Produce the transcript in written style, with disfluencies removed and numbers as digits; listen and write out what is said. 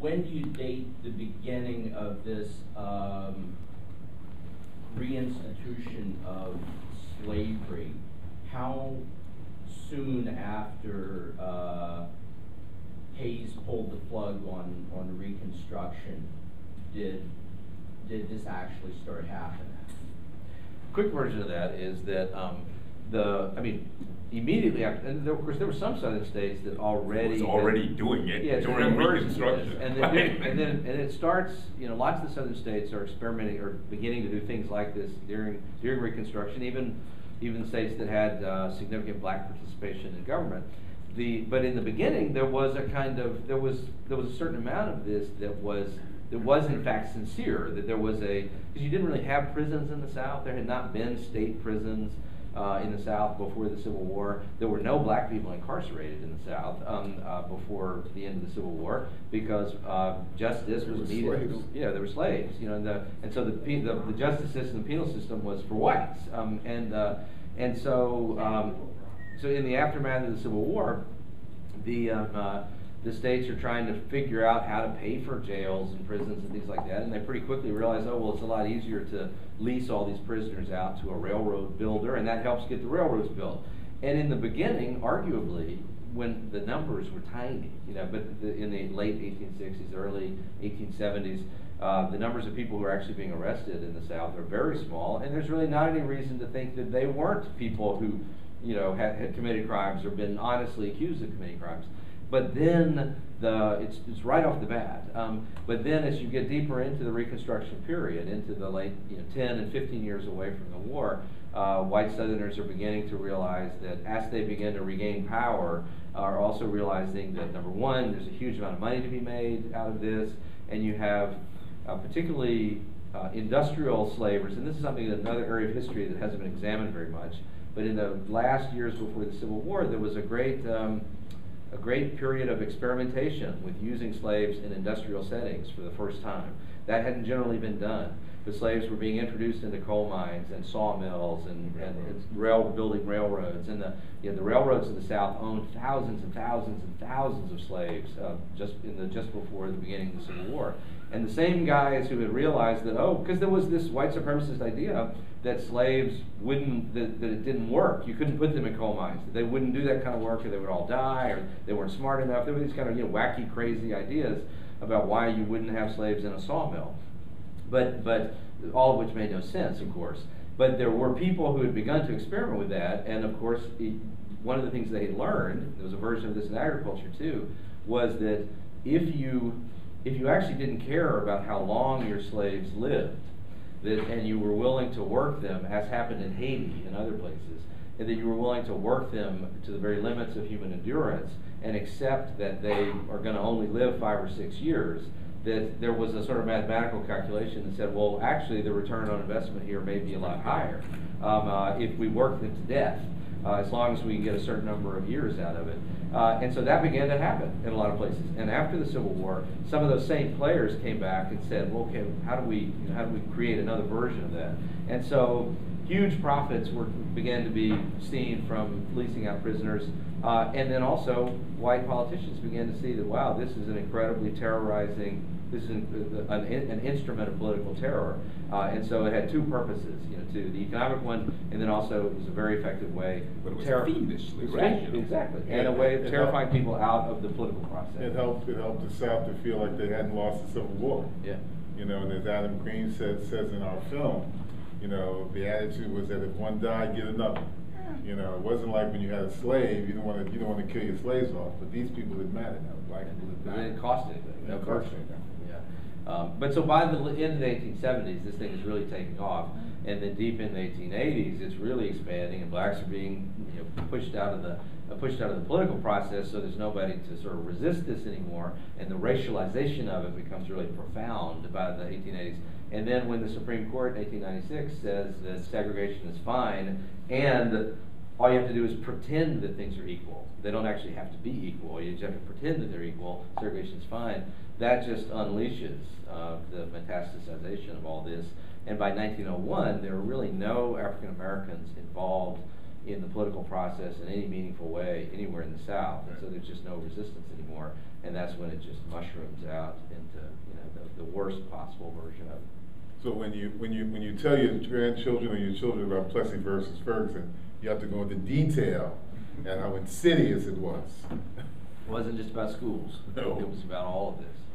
when do you date the beginning of this reinstitution of slavery? How soon after Hayes pulled the plug on Reconstruction did this actually start happening? Quick version of that is that immediately after, and of course there were some southern states that already doing it, yeah, during Reconstruction. And then it starts, lots of the southern states are experimenting or beginning to do things like this during Reconstruction, even states that had significant black participation in government. But in the beginning there was a certain amount of this that was in fact sincere, that there was because you didn't really have prisons in the South. There had not been state prisons in the South before the Civil War. There were no black people incarcerated in the South before the end of the Civil War because justice was needed. Slaves. Yeah, there were slaves, and so the justice system, the penal system was for whites, so in the aftermath of the Civil War, the states are trying to figure out how to pay for jails and prisons and things like that, and they pretty quickly realize, oh, well, it's a lot easier to lease all these prisoners out to a railroad builder, and that helps get the railroads built. And in the beginning, arguably, when the numbers were tiny, but in the late 1860s, early 1870s, the numbers of people who are actually being arrested in the South are very small, and there's really not any reason to think that they weren't people who, had committed crimes or been honestly accused of committing crimes. But then it's right off the bat. But then as you get deeper into the Reconstruction period, into the late 10 and 15 years away from the war, white Southerners are beginning to realize that as they begin to regain power, are also realizing that, number one, there's a huge amount of money to be made out of this, and you have particularly industrial slavers, and this is something, another area of history that hasn't been examined very much, but in the last years before the Civil War, there was a great period of experimentation with using slaves in industrial settings for the first time. That hadn't generally been done. The slaves were being introduced into coal mines and sawmills and building railroads. And the railroads of the South owned thousands and thousands and thousands of slaves just before the beginning of the Civil War. And the same guys who had realized that, because there was this white supremacist idea that slaves that it didn't work. You couldn't put them in coal mines. That they wouldn't do that kind of work, or they would all die, or they weren't smart enough. There were these kind of wacky, crazy ideas about why you wouldn't have slaves in a sawmill. But all of which made no sense, of course. But there were people who had begun to experiment with that, and of course, one of the things they had learned, there was a version of this in agriculture too, was that if you actually didn't care about how long your slaves lived, and you were willing to work them, as happened in Haiti and other places, and that you were willing to work them to the very limits of human endurance, and accept that they are going to only live 5 or 6 years, that there was a sort of mathematical calculation that said, well, actually the return on investment here may be a lot higher if we work them to death, as long as we can get a certain number of years out of it. And so that began to happen in a lot of places. And after the Civil War, some of those same players came back and said, well, okay, how do we create another version of that? And so huge profits began to be seen from leasing out prisoners. And then also white politicians began to see that, wow, this is an incredibly terrorizing, this is an instrument of political terror. And so it had two purposes, to the economic one, and then also it was a very effective way. But it was fiendishly rational. Exactly, and a way of terrifying people out of the political process. It helped the South to feel like they hadn't lost the Civil War. Yeah. And as Adam Green says in our film, the attitude was that if one died, get another. It wasn't like when you had a slave, you don't want to kill your slaves off. But these people didn't matter now. Black people didn't matter. It didn't cost anything. No cost anything. Yeah. But so by the end of the 1870s, this thing is really taking off, and then deep in the 1880s, it's really expanding, and blacks are being pushed out of the political process. So there's nobody to sort of resist this anymore, and the racialization of it becomes really profound by the 1880s. And then when the Supreme Court in 1896 says that segregation is fine, and all you have to do is pretend that things are equal. They don't actually have to be equal. You just have to pretend that they're equal. Segregation is fine. That just unleashes the metastasization of all this. And by 1901, there were really no African Americans involved in the political process in any meaningful way anywhere in the South, and so there's just no resistance anymore, and that's when it just mushrooms out into, you know, the worst possible version of it. So when you tell your grandchildren or your children about Plessy versus Ferguson, you have to go into detail and how insidious it was. It wasn't just about schools. No. It was about all of this.